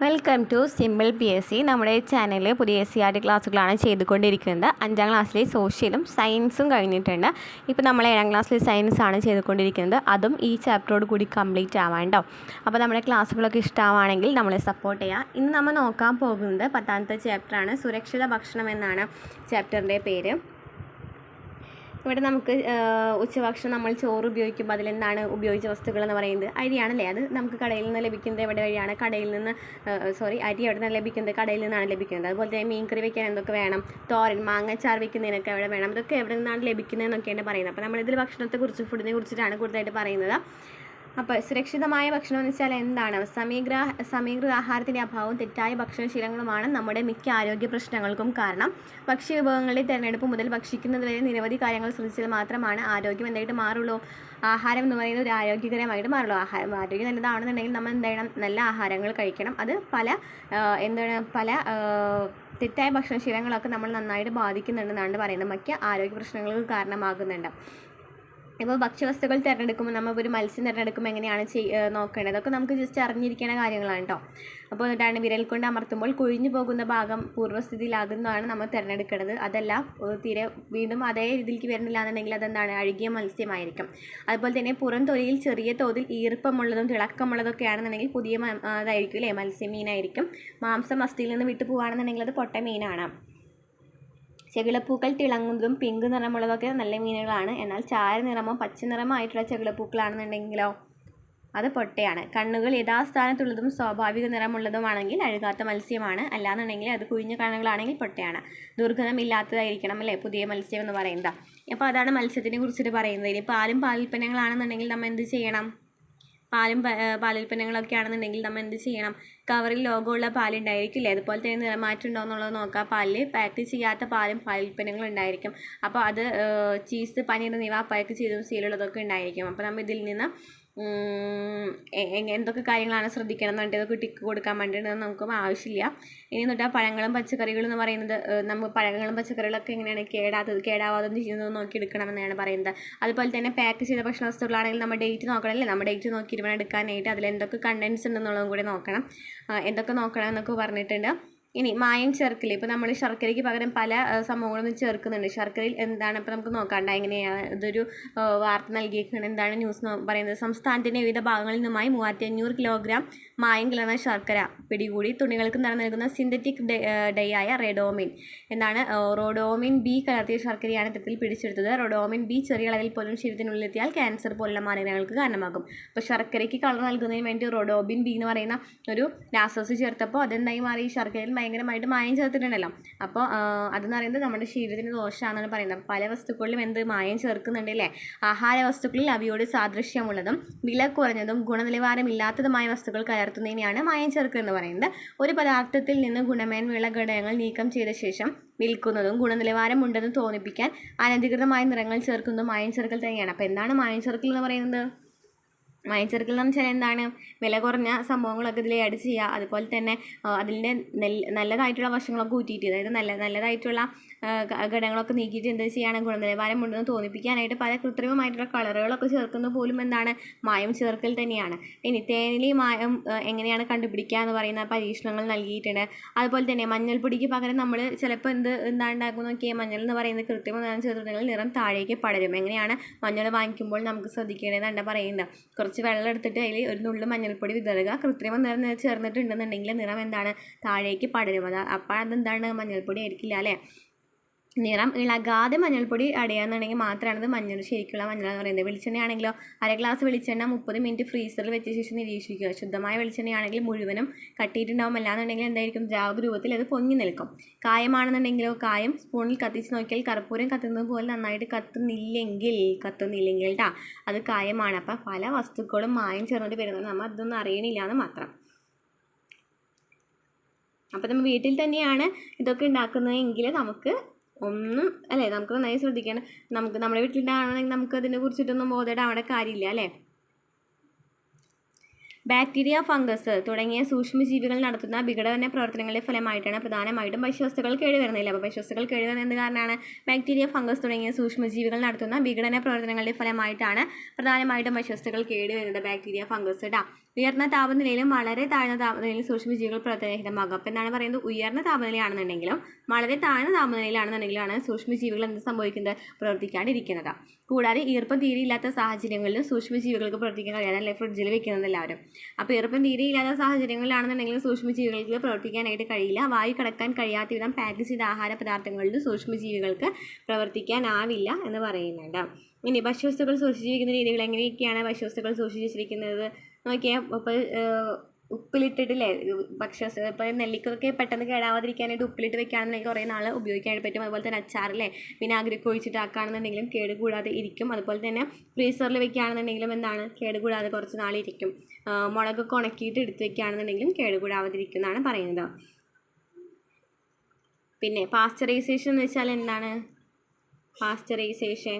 Welcome to simple PSC. നമ്മുടെ ചാനലിൽ പുതിയ SCRT ക്ലാസ്സുകളാണ് ചെയ്തുകൊണ്ടിരിക്കുന്നത്. 5ാം ക്ലാസ്സിലെ സോഷ്യലും സയൻസും കഴിഞ്ഞിട്ടുണ്ട്. ഇപ്പോൾ നമ്മൾ 7ാം ക്ലാസ്സിലെ സയൻസ് ആണ് ചെയ്തുകൊണ്ടിരിക്കുന്നത്. അതും ഈ ചാപ്റ്ററോട് കൂടി കംപ്ലീറ്റ് ആവാണ്ടോ. അപ്പോൾ നമ്മുടെ ക്ലാസ്സുകളൊക്കെ ഇഷ്ടമാണെങ്കിൽ നമ്മളെ സപ്പോർട്ട് ചെയ്യുക. ഇന്ന് നമ്മൾ നോക്കാൻ പോകുന്നത് 10ാമത്തെ ചാപ്റ്ററാണ്. സുരക്ഷിത ഭക്ഷണം എന്നാണ് ചാപ്റ്ററിൻ്റെ പേര്. ഇവിടെ നമുക്ക് ഉച്ചഭക്ഷണം നമ്മൾ ചോറ് ഉപയോഗിക്കുമ്പോൾ അതിലെന്താണ് ഉപയോഗിച്ച വസ്തുക്കൾ എന്ന് പറയുന്നത് അരിയാണല്ലേ. അത് നമുക്ക് കടയിൽ നിന്ന് ലഭിക്കുന്നത് എവിടെ വഴിയാണ്? കടയിൽ നിന്ന് അരി എവിടെ നിന്ന് ലഭിക്കുന്നത്? കടയിൽ നിന്നാണ് ലഭിക്കുന്നത്. അതുപോലെ തന്നെ മീൻ കറി വയ്ക്കാൻ എന്തൊക്കെ വേണം? തോരൻ, മാങ്ങച്ചാർ വയ്ക്കുന്നതിനൊക്കെ എവിടെ വേണം? ഇതൊക്കെ എവിടെ നിന്നാണ് ലഭിക്കുന്നതെന്നൊക്കെയാണ് പറയുന്നത്. അപ്പോൾ നമ്മളിതിൽ ഭക്ഷണത്തെക്കുറിച്ച്, ഫുഡിനെ കുറിച്ചിട്ടാണ് കൂടുതലായിട്ട് പറയുന്നത്. അപ്പോൾ സുരക്ഷിതമായ ഭക്ഷണം എന്ന് വെച്ചാൽ എന്താണ്? സമീകൃത ആഹാരത്തിൻ്റെ അഭാവവും തെറ്റായ ഭക്ഷണശീലങ്ങളുമാണ് നമ്മുടെ മിക്ക ആരോഗ്യ പ്രശ്നങ്ങൾക്കും കാരണം. ഭക്ഷ്യവിഭവങ്ങളുടെ തിരഞ്ഞെടുപ്പ് മുതൽ ഭക്ഷിക്കുന്നത് വരെ നിരവധി കാര്യങ്ങൾ ശ്രദ്ധിച്ചാൽ മാത്രമാണ് ആരോഗ്യം എന്തായിട്ട് മാറുള്ളൂ. ആഹാരം എന്ന് പറയുന്നത് ഒരു ആരോഗ്യകരമായിട്ട് മാറുള്ളൂ. ആരോഗ്യം നല്ലതാണെന്നുണ്ടെങ്കിൽ നമ്മൾ എന്ത് ചെയ്യണം? നല്ല ആഹാരങ്ങൾ കഴിക്കണം. അത് പല തെറ്റായ ഭക്ഷണശീലങ്ങളൊക്കെ നമ്മൾ നന്നായിട്ട് ബാധിക്കുന്നുണ്ടെന്നാണ് പറയുന്നത്. മിക്ക ആരോഗ്യ പ്രശ്നങ്ങൾക്ക് കാരണമാകുന്നുണ്ട്. ഇപ്പോൾ ഭക്ഷ്യവസ്തുക്കൾ തിരഞ്ഞെടുക്കുമ്പോൾ നമ്മൾ ഒരു മത്സ്യം തിരഞ്ഞെടുക്കുമ്പോൾ എങ്ങനെയാണ് നോക്കേണ്ടത്? അതൊക്കെ നമുക്ക് ജസ്റ്റ് അറിഞ്ഞിരിക്കേണ്ട കാര്യങ്ങളാണ് കേട്ടോ. അപ്പോൾ എന്നിട്ടാണ് വിരൽ കൊണ്ട് അമർത്തുമ്പോൾ കുഴിഞ്ഞു പോകുന്ന ഭാഗം പൂർവ്വസ്ഥിതിയിലാകുന്നതാണ് നമ്മൾ തിരഞ്ഞെടുക്കേണ്ടത്. അതല്ല തീരെ വീണ്ടും അതേ രീതിയിലേക്ക് വരുന്നില്ല എന്നുണ്ടെങ്കിൽ അതെന്താണ്? അഴുകിയ മത്സ്യമായിരിക്കും. അതുപോലെ തന്നെ പുറം തൊലിയിൽ ചെറിയ തോതിൽ ഈർപ്പമുള്ളതും തിളക്കമുള്ളതൊക്കെ ആണെന്നുണ്ടെങ്കിൽ പുതിയ അതായിരിക്കും അല്ലേ, മത്സ്യമീനായിരിക്കും. മാംസം അസ്ഥിയിൽ നിന്ന് വിട്ടു പോവുകയാണെന്നുണ്ടെങ്കിൽ അത് പൊട്ട മീനാണ്. ചെകിളപ്പൂക്കൾ തിളങ്ങുന്നതും പിങ്ക് നിറമുള്ളതൊക്കെ നല്ല മീനുകളാണ്. എന്നാൽ ചാര നിറമോ പച്ച നിറമോ ആയിട്ടുള്ള ചെകിളപ്പൂക്കളാണെന്നുണ്ടെങ്കിലോ അത് പൊട്ടയാണ്. കണ്ണുകൾ യഥാസ്ഥാനത്തുള്ളതും സ്വാഭാവിക നിറമുള്ളതുമാണെങ്കിൽ അഴുകാത്ത മത്സ്യമാണ്. അല്ലാന്നുണ്ടെങ്കിൽ അത് കുഴിഞ്ഞ കണ്ണുകളാണെങ്കിൽ പൊട്ടയാണ്. ദുർഗന്ധമില്ലാത്തതായിരിക്കണം അല്ലേ പുതിയ മത്സ്യം എന്ന് പറയുന്നത്. അപ്പോൾ അതാണ് മത്സ്യത്തിനെ കുറിച്ചിട്ട് പറയുന്നത്. ഇനി പാലും പാലുൽപ്പന്നങ്ങളാണെന്നുണ്ടെങ്കിൽ നമ്മൾ എന്ത് ചെയ്യണം? പാലുൽപ്പന്നങ്ങളൊക്കെ ആണെന്നുണ്ടെങ്കിൽ നമ്മൾ എന്ത് ചെയ്യണം? കവറിൽ ലോഗോയുള്ള പാലുണ്ടായിരിക്കില്ലേ, അതുപോലെ തന്നെ നിറമാറ്റം ഉണ്ടോ എന്നുള്ളത് നോക്കുക. പാലിൽ പാക്ക് ചെയ്യാത്ത പാലുൽപ്പന്നങ്ങൾ ഉണ്ടായിരിക്കും. അപ്പോൾ അത് ചീസ്, പനീർ എന്നിവ പാക്ക് ചെയ്തതും സീലുള്ളതൊക്കെ ഉണ്ടായിരിക്കും. അപ്പോൾ നമ്മൾ ഇതിൽ നിന്ന് എന്തൊക്കെ കാര്യങ്ങളാണ് ശ്രദ്ധിക്കണം എന്നുണ്ട് ഇതൊക്കെ ടിക്ക് കൊടുക്കാൻ വേണ്ടിയിട്ട് നമുക്ക് ആവശ്യമില്ല. ഇനി തൊട്ടാൽ പഴങ്ങളും പച്ചക്കറികളും എന്ന് പറയുന്നത് നമുക്ക് പഴങ്ങളും പച്ചക്കറികളൊക്കെ എങ്ങനെയാണ് കേടാവാതെ ചെയ്യുന്നത് നോക്കിയെടുക്കണമെന്നാണ് പറയുന്നത്. അതുപോലെ തന്നെ പാക്ക് ചെയ്ത ഭക്ഷണ വസ്തുക്കളാണെങ്കിൽ നമ്മൾ ഡേറ്റ് നോക്കണമല്ലേ, നമ്മൾ ഡേറ്റ് നോക്കിയിട്ട് വേണം എടുക്കാനായിട്ട്. അതിലെന്തൊക്കെ കണ്ടൻസ് ഉണ്ടെന്നുള്ളതും കൂടി നോക്കണം. എന്തൊക്കെ നോക്കണം എന്നൊക്കെ പറഞ്ഞിട്ടുണ്ട്. ഇനി മായം ചേർക്കൽ. ഇപ്പോൾ നമ്മൾ ശർക്കരയ്ക്ക് പകരം പല സംഭവങ്ങളും ചേർക്കുന്നുണ്ട്. ശർക്കരയിൽ എന്താണ് ഇപ്പോൾ നമുക്ക് നോക്കാണ്ട എങ്ങനെയാണ് ഇതൊരു വാർത്ത നൽകിയിരിക്കുന്നത്. എന്താണ് ന്യൂസ് പറയുന്നത്? സംസ്ഥാനത്തിൻ്റെ വിവിധ ഭാഗങ്ങളിൽ നിന്നുമായി 3500 കിലോഗ്രാം മായം കലർന്ന ശർക്കര പിടികൂടി. തുണികൾക്ക് നിറം നൽകുന്ന സിന്തറ്റിക് ഡൈയായ റോഡോമിൻ ബി കലർത്തിയ ശർക്കരയാണ് ഇത്തരത്തിൽ പിടിച്ചെടുത്തത്. റോഡോമിൻ ബി ചെറിയ അളവിൽ പോലും ശരീരത്തിനുള്ളിലെത്തിയാൽ ക്യാൻസർ പോലുള്ള മാരകങ്ങൾക്ക് കാരണമാകും. അപ്പോൾ ശർക്കരയ്ക്ക് കളർ നൽകുന്നതിന് വേണ്ടി റോഡോമിൻ ബി എന്ന് പറയുന്ന ഒരു രാസവസ്തു ചേർത്തപ്പോൾ അതെന്തായി മാറി? ശർക്കരയിൽ ഭയങ്കരമായിട്ട് മായം ചേർത്തിട്ടുണ്ടല്ലോ. അപ്പോൾ അതെന്ന് പറയുന്നത് നമ്മുടെ ശരീരത്തിന് ദോഷമാണെന്നാണ് പറയുന്നത്. പല വസ്തുക്കളിലും മായം ചേർക്കുന്നുണ്ട് അല്ലേ. ആഹാര വസ്തുക്കളിൽ അവയോട് സാദൃശ്യമുള്ളതും വില കുറഞ്ഞതും ഗുണനിലവാരമില്ലാത്തതുമായ വസ്തുക്കൾ കലർത്തുന്നതിനെയാണ് മായം ചേർക്കുക എന്ന് പറയുന്നത്. ഒരു പദാർത്ഥത്തിൽ നിന്ന് ഗുണമേന്മയുള്ള ഘടകങ്ങൾ നീക്കം ചെയ്ത ശേഷം വിൽക്കുന്നതും ഗുണനിലവാരമുണ്ടെന്ന് തോന്നിപ്പിക്കാൻ അനധികൃതമായ നിറങ്ങൾ ചേർക്കുന്നതും മായം ചേർക്കൽ തന്നെയാണ്. അപ്പോൾ എന്താണ് മായം ചേർക്കൽ എന്ന് പറയുന്നത്? മായം ചേർക്കൽ എന്ന് വെച്ചാൽ എന്താണ്? വില കുറഞ്ഞ സംഭവങ്ങളൊക്കെ ഇതിൽ ആഡ് ചെയ്യുക. അതുപോലെ തന്നെ അതിൻ്റെ നല്ലതായിട്ടുള്ള വശങ്ങളൊക്കെ ഊറ്റിയിട്ട്, അതായത് നല്ലതായിട്ടുള്ള ഘടകങ്ങളൊക്കെ നീക്കിയിട്ട് എന്ത് ചെയ്യണം? ഗുണനിലവാരം ഉണ്ടെന്ന് തോന്നിപ്പിക്കാനായിട്ട് പല കൃത്രിമമായിട്ടുള്ള കളറുകളൊക്കെ ചേർക്കുന്നത് പോലും എന്താണ്? മായം ചേർക്കൽ തന്നെയാണ്. ഇനി തേനിൽ മായം എങ്ങനെയാണ് കണ്ടുപിടിക്കുക എന്ന് പറയുന്ന പരീക്ഷണങ്ങൾ നൽകിയിട്ടുണ്ട്. അതുപോലെ തന്നെ മഞ്ഞൾപ്പൊടിക്ക് പകരം നമ്മൾ ചിലപ്പോൾ എന്താണ് ഉണ്ടാക്കുന്നത് നോക്കിയാൽ, മഞ്ഞൾ എന്ന് പറയുന്നത് കൃത്രിമ നിറം ചേർത്തിട്ടുണ്ടെങ്കിൽ നിറം താഴേക്ക് പടരും. എങ്ങനെയാണ്? മഞ്ഞൾ വാങ്ങിക്കുമ്പോൾ നമുക്ക് ശ്രദ്ധിക്കേണ്ടതെന്നാണ് പറയുന്നത്. കുറച്ച് വെള്ളം എടുത്തിട്ട് അതിൽ ഒരു നുള്ളു മഞ്ഞൾപ്പൊടി വിതറുക. കൃത്രിമ നിറം ചേർന്നിട്ടുണ്ടെന്നുണ്ടെങ്കിൽ നിറം എന്താണ്? താഴേക്ക് പടരും. അപ്പോൾ അതെന്താണ്? മഞ്ഞൾപ്പൊടി ആയിരിക്കില്ല അല്ലേ. നിറം ഇളകാതെ മഞ്ഞൾപ്പൊടി അടയാന്നുണ്ടെങ്കിൽ മാത്രമാണ് ശരിക്കുള്ള മഞ്ഞൾ എന്ന് പറയുന്നത്. വെളിച്ചെണ്ണയാണെങ്കിലോ 1/2 ഗ്ലാസ് വെളിച്ചെണ്ണ 30 മിനിറ്റ് ഫ്രീസറിൽ വെച്ച ശേഷം നിരീക്ഷിക്കുക. ശുദ്ധമായ വെളിച്ചെണ്ണയാണെങ്കിൽ മുഴുവനും കട്ടിയിട്ടുണ്ടാവും. അല്ലാന്നുണ്ടെങ്കിൽ എന്തായിരിക്കും? ദ്രാവക രൂപത്തിൽ അത് പൊങ്ങി നിൽക്കും. കായമാണെന്നുണ്ടെങ്കിലോ കായം സ്പൂണിൽ കത്തിച്ച് നോക്കിയാൽ കർപ്പൂരം കത്തുന്നത് പോലെ നന്നായിട്ട് കത്തുന്നില്ലെങ്കിൽ കേട്ടോ അത് കായമാണ്. അപ്പം പല വസ്തുക്കളും മായം ചേർന്നിട്ട് വരുന്നത് നമ്മൾ അതൊന്നും അറിയണില്ല എന്ന് മാത്രം. അപ്പം നമ്മൾ വീട്ടിൽ തന്നെയാണ് ഇതൊക്കെ ഉണ്ടാക്കുന്നതെങ്കിൽ നമുക്ക് നന്നായി ശ്രദ്ധിക്കണം. നമ്മുടെ വീട്ടിലുണ്ടാകണമെങ്കിൽ നമുക്ക് അതിനെ കുറിച്ചിട്ടൊന്നും ബോധേടാവേണ്ട കാര്യമില്ല അല്ലേ. ബാക്ടീരിയ, ഫംഗസ് തുടങ്ങിയ സൂക്ഷ്മജീവികൾ നടത്തുന്ന വിഘടന പ്രവർത്തനങ്ങളുടെ ഫലമായിട്ടാണ് പ്രധാനമായിട്ടും ഭക്ഷ്യവസ്തുക്കൾ കേടുവരുന്നില്ല. അപ്പോൾ ഭക്ഷ്യവസ്തുക്കൾ കേടുവരുന്നത് എന്ത് കാരണമാണ്? ബാക്ടീരിയ, ഫംഗസ് തുടങ്ങിയ സൂക്ഷ്മജീവികൾ നടത്തുന്ന വിഘടന പ്രവർത്തനങ്ങളുടെ ഫലമായിട്ടാണ് പ്രധാനമായിട്ടും ഭക്ഷ്യവസ്തുക്കൾ കേടുവരുന്നത്. ബാക്ടീരിയ, ഫംഗസ് ഉയർന്ന താപനിലയിലും വളരെ താഴ്ന്ന താപനിലയിലും സൂക്ഷ്മജീവികൾ പ്രവർത്തനരഹിതമാകും. അപ്പോൾ എന്താണ് പറയുന്നത്, ഉയർന്ന താപനിലയാണെന്നുണ്ടെങ്കിലും വളരെ താഴ്ന്ന താപനിലയിലാണെന്നുണ്ടെങ്കിലാണ് സൂക്ഷ്മജീവികൾ എന്ത് സംഭവിക്കുന്നത്, പ്രവർത്തിക്കാണ്ടിരിക്കുന്നത്. കൂടാതെ ഈർപ്പം തീരെ ഇല്ലാത്ത സാഹചര്യങ്ങളിലും സൂക്ഷ്മജീവികൾക്ക് പ്രവർത്തിക്കാൻ കഴിയാതെ, അല്ലെ ഫ്രിഡ്ജിൽ വെക്കുന്നത് എല്ലാവരും. അപ്പോൾ ഈർപ്പം തീരെ ഇല്ലാത്ത സാഹചര്യങ്ങളിലാണെന്നുണ്ടെങ്കിൽ സൂക്ഷ്മജീവികൾക്ക് പ്രവർത്തിക്കാനായിട്ട് കഴിയില്ല. വായു കടക്കാൻ കഴിയാത്ത വിധം പാക്ക് ചെയ്ത ആഹാര പദാർത്ഥങ്ങളിലും സൂക്ഷ്മജീവികൾക്ക് പ്രവർത്തിക്കാനാവില്ല എന്ന് പറയുന്നുണ്ട്. ഇനി ഭക്ഷ്യവസ്തുക്കൾ സൂക്ഷിച്ചു വയ്ക്കുന്ന രീതികൾ എങ്ങനെയൊക്കെയാണ് ഭക്ഷ്യവസ്തുക്കൾ സൂക്ഷിച്ചു വെച്ചിരിക്കുന്നത് നോക്കിയാൽ, ഇപ്പോൾ ഉപ്പിലിട്ടിട്ടില്ലേ ഭക്ഷ്യവസ്തു, ഇപ്പോൾ നെല്ലിക്കൊക്കെ പെട്ടെന്ന് കേടാവാതിരിക്കാനായിട്ട് ഉപ്പിലിട്ട് വെക്കുകയാണെന്നുണ്ടെങ്കിൽ കുറേ നാൾ ഉപയോഗിക്കാനായിട്ട് പറ്റും. അതുപോലെ തന്നെ അച്ചാറില്ലേ വിനാഗിരിക്ക് ഒഴിച്ചിട്ട് ആക്കുകയാണെന്നുണ്ടെങ്കിലും കേട് കൂടാതെ ഇരിക്കും. അതുപോലെ തന്നെ ഫ്രീസറിൽ വെക്കുകയാണെന്നുണ്ടെങ്കിലും എന്താണ്, കേട് കൂടാതെ കുറച്ച് നാളിരിക്കും. മുളകൊക്കെ ഉണക്കിയിട്ട് എടുത്ത് വെക്കുകയാണെന്നുണ്ടെങ്കിലും കേട് കൂടാതിരിക്കും എന്നാണ് പറയുന്നത്. പിന്നെ പാസ്ചറൈസേഷൻ എന്ന് വെച്ചാൽ എന്താണ്, പാസ്ചറൈസേഷൻ